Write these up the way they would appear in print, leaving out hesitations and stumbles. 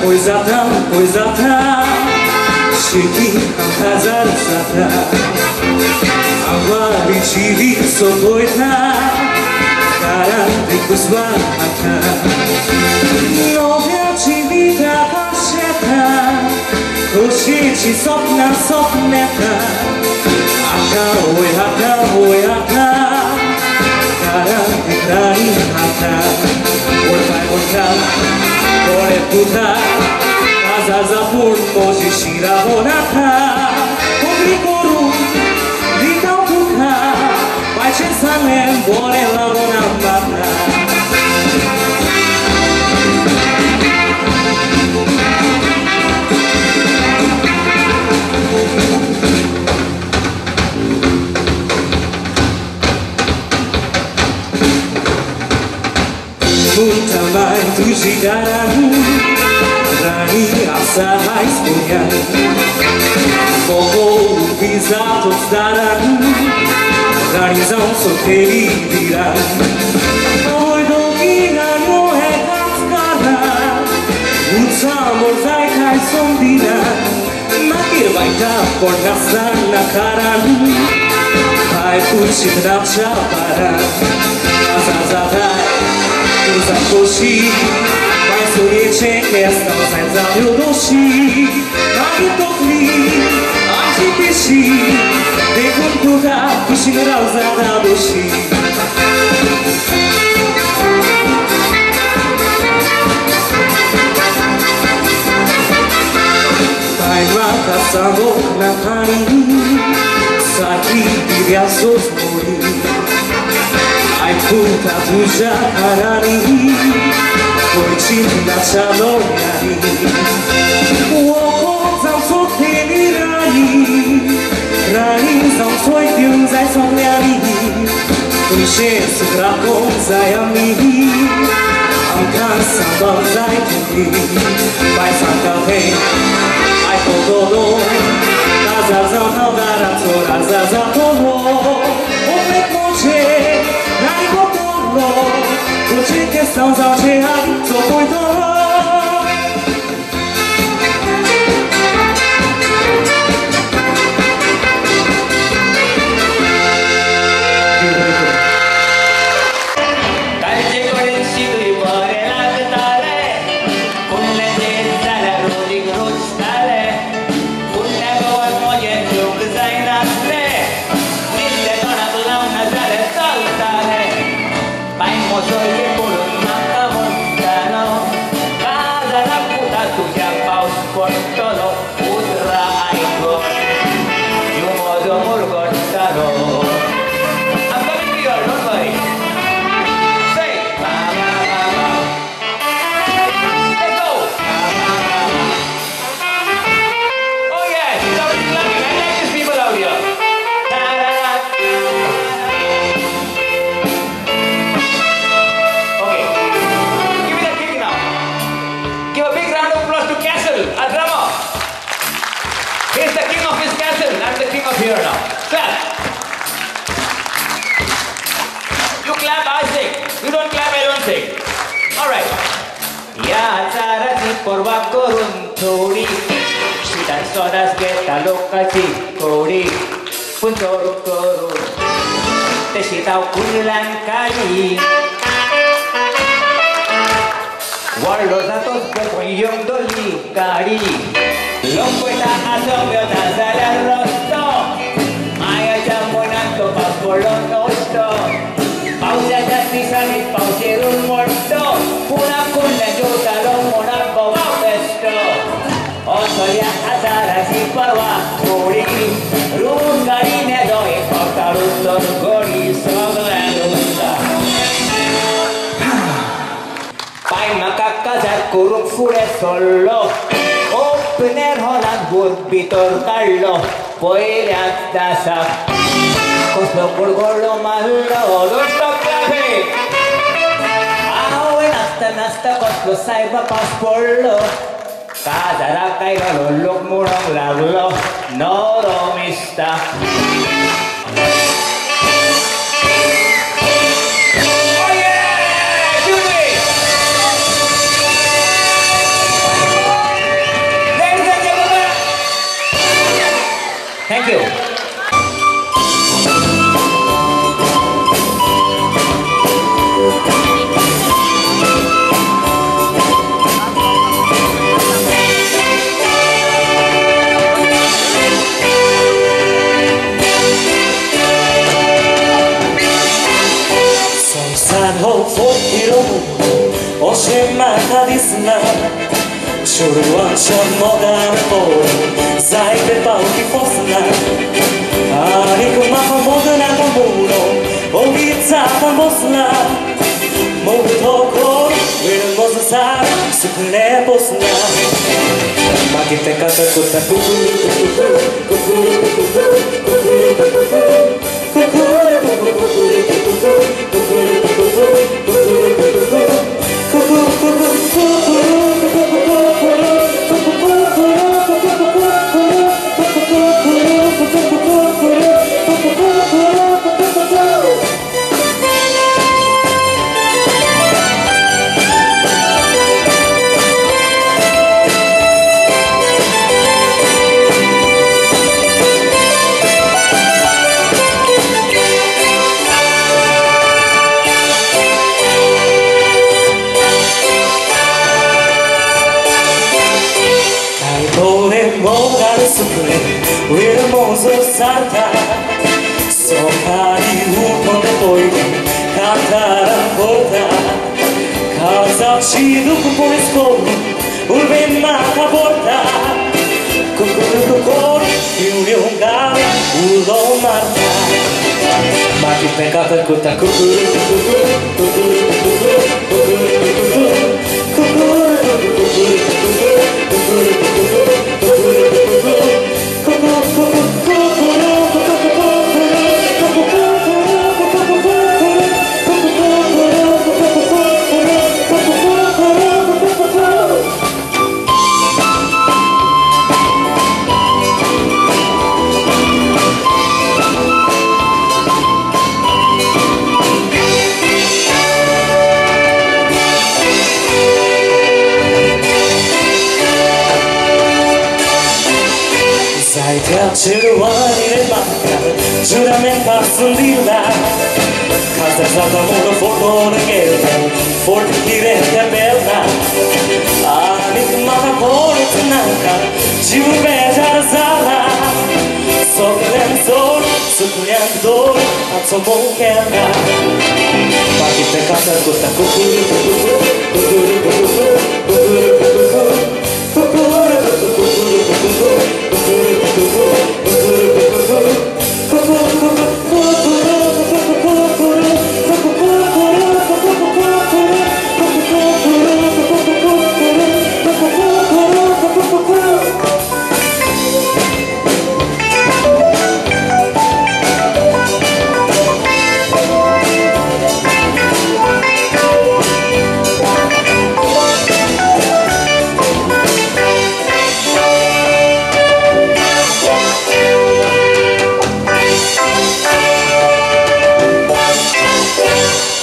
poisa ta Shiki hazar sata Awali chili sotoita Karante kusvata Novia chivita paseta Koshichi sopneta Haka Karante krani hata Orkai Kore puta Azaza purmo shishira bonata Obrikoru Vitau tuka Pace sanem Bore la bonambata Nunca mai tu gigaran Rani asahai spunean Bobo vizato staran Rani zau soteli viran Oi dogina no e cascara Uța morzai kai sondina Nakir baita por nasan na karan Hai pucit na chaparan Azazatai Uza koshi Mai sonieče kesno senza yudoshi Nagi tokli Anji pishi Dekun kuda Kushin rauzada doshi Taima kasamo nakani Saki viviasos mori Ai puta tuja karani Koichina chaloriani Uoko zau soteni Rani zau soi tiung zai somniani Tuishe sukrakon zai ami Amkan sambal zai tuki Bai sankape Ai kododo Nazazau naudarato Nazazatono Opet moche Nai kotono Koche questão zaucheai Sopoito Here now. Clap. You clap, I sing. You don't clap, I don't sing. All right. Ya tarati porva korun thodi. Sidan sodas geta lokati kodi. Puntor korun. Te sitau kulan kali. Warlos datos berpoyong doli kari. Lompueta asobio nazala rosto. Maya jamonato paspolo nosto. Pausa jastisani pauserun morto. Puna kulla jota lomona bawa pesto. Osolia azara si parwa kori. Rungari ne doi portaruton gori soglanusta. Pai makakazar kurung fure solo. Opener Holland would be torcarlo, puede hasta Costo por gordo malo, don't stop clapping. Hasta nasta costo saiba pasporlo. Kadara kairo luluk murang laglo, no romista. Oh yeah, do it. siya modern po Zai pe pau ki fosna Ani kuma ka modern ka muno O itza ka bosna Mo toko Will moza sa Sukle posna Makite kata kuta kuku Will mozo salta Sokari uto de poide Cantara porta Casa uccido con escono Urbe mata porta Cucur Union gare Ulo marta Ma chi peccato il cutta Ceruani le manca, giuramente assondila Casa stata molto fortuna che forte chi rende bella Anik mata poi tunanka, ci ubeja zala Soklen sol, suklian dor, azzo monkella Paki te casa costa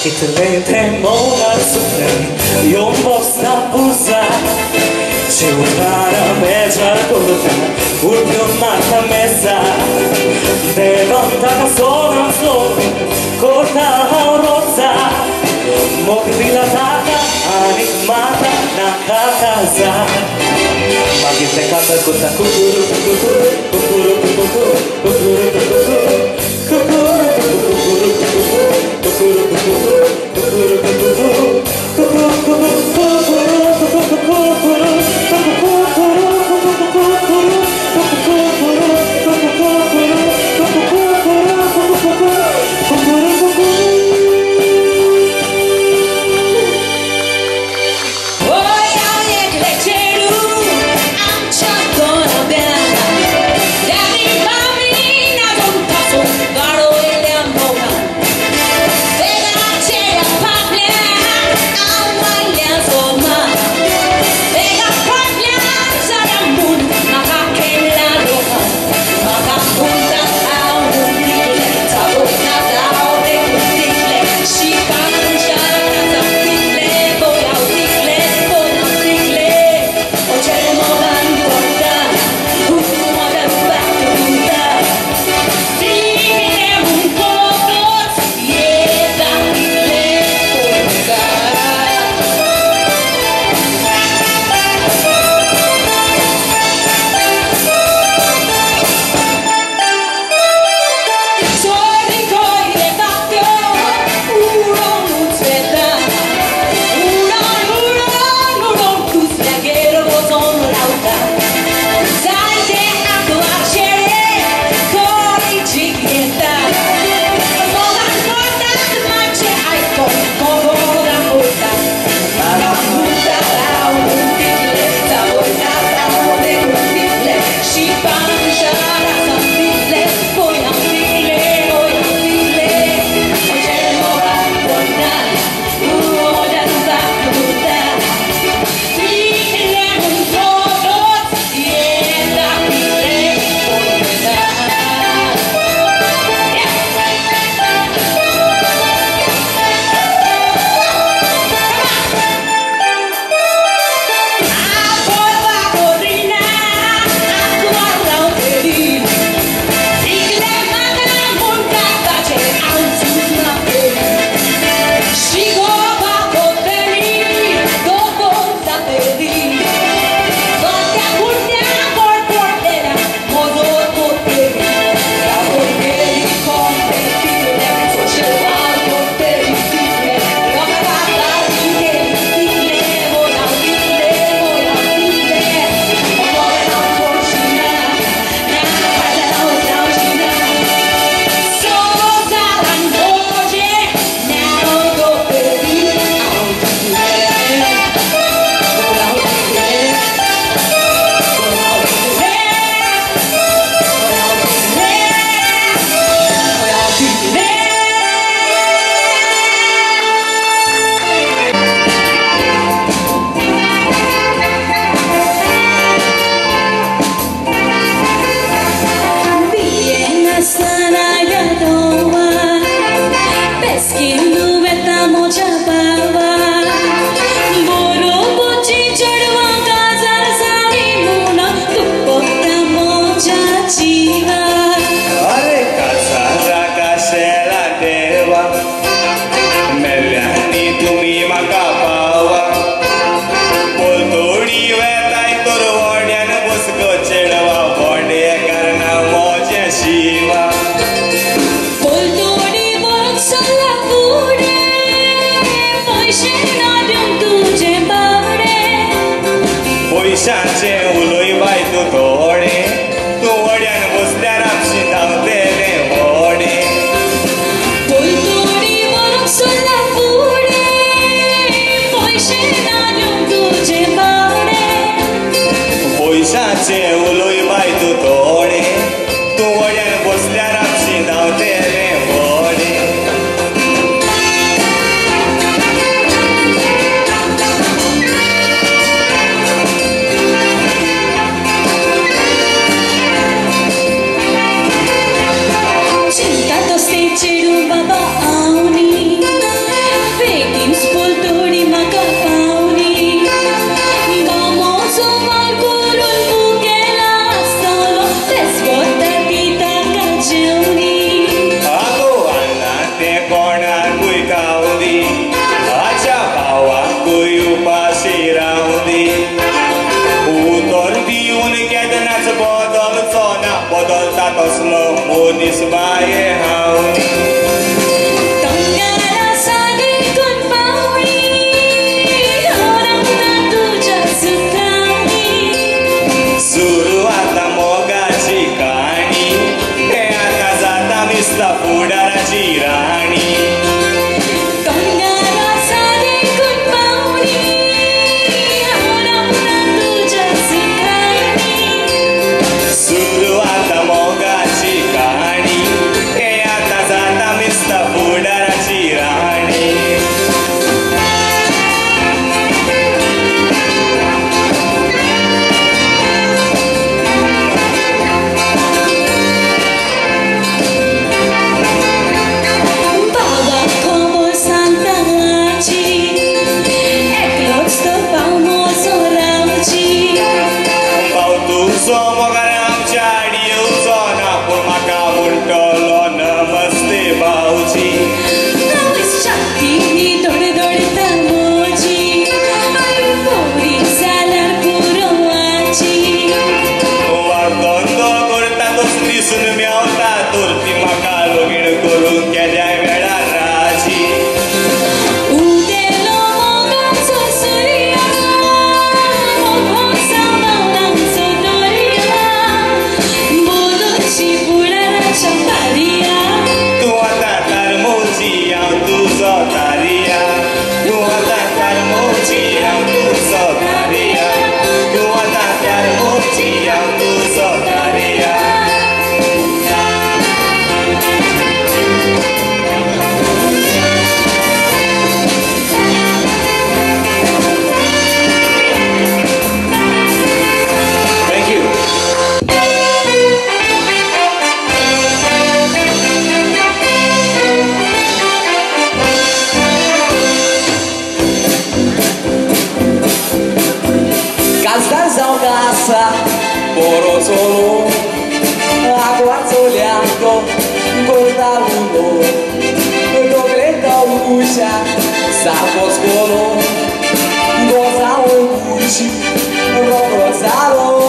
Kittelete mona suprem Jon vostra pusa Ci utrara međa kurta Urpion marta mesa Devanta solam slovi Korta rosa Mokrila taka Anik mata na kakaza Magite kata kuta kukuru kukuru kukuru kukuru kukuru kukuru I'm just gonna be पैशाचे उलोय बाय तूं थोडे तूं वड्यान बसल्यार आमची धांवतेले व्हडे पैशाचे उलोय बाय तूं थोडे तूं वड्यान बसल्यार आमची धांवतेले व्हडे बदलता तसलो मोदीस बाये हांव सुरू आतां मोगाची काणी हे आतां जाता दिसता फुडाराची राणी Solo aguardando guarda uno dove causcia sapos colo goza uci rosalo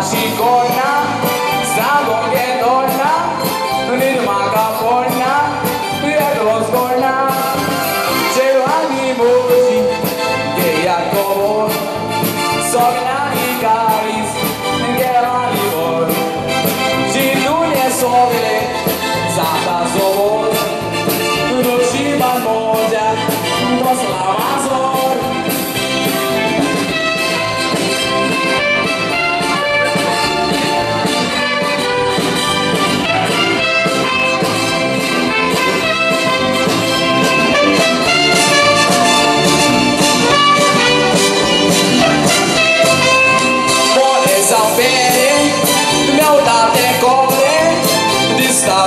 Mashikona, Sabonge Dona, Nirmaka Pona, Piedros Gona, Chevani Moji, Geyakobo, Sognani Garis, Gerani Bor, Gilune Sobile, Zata Zobor, Roshiman Moja, Moslamazor.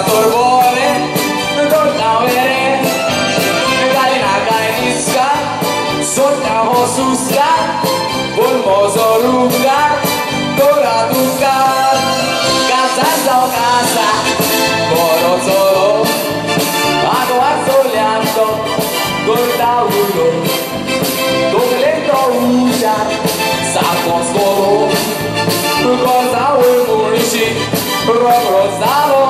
Torbone, torna vere, galina gainiska, sotna hosuska, bulmozo ruga, tora duka, casa sau casa, coro solo, vado assoleando, gorda uno, doglento uja, saco solo, cosa vuoi murici, rosalo.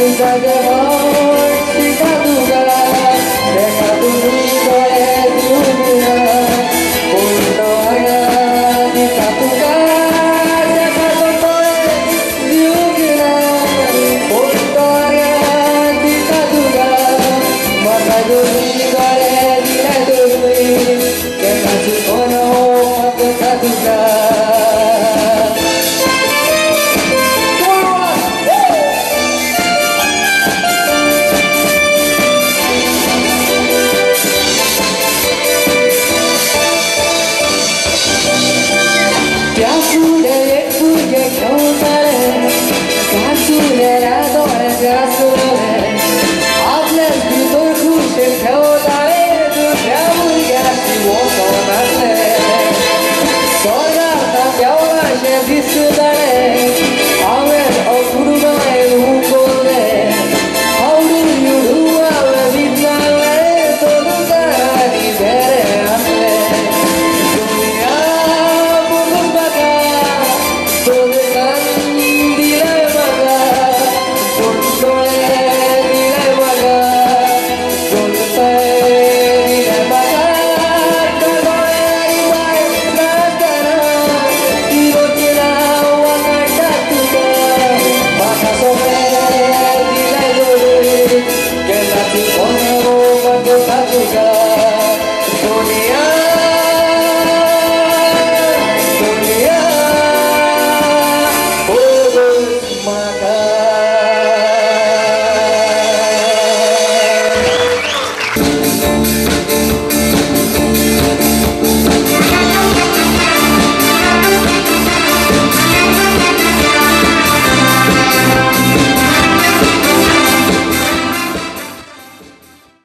Inside the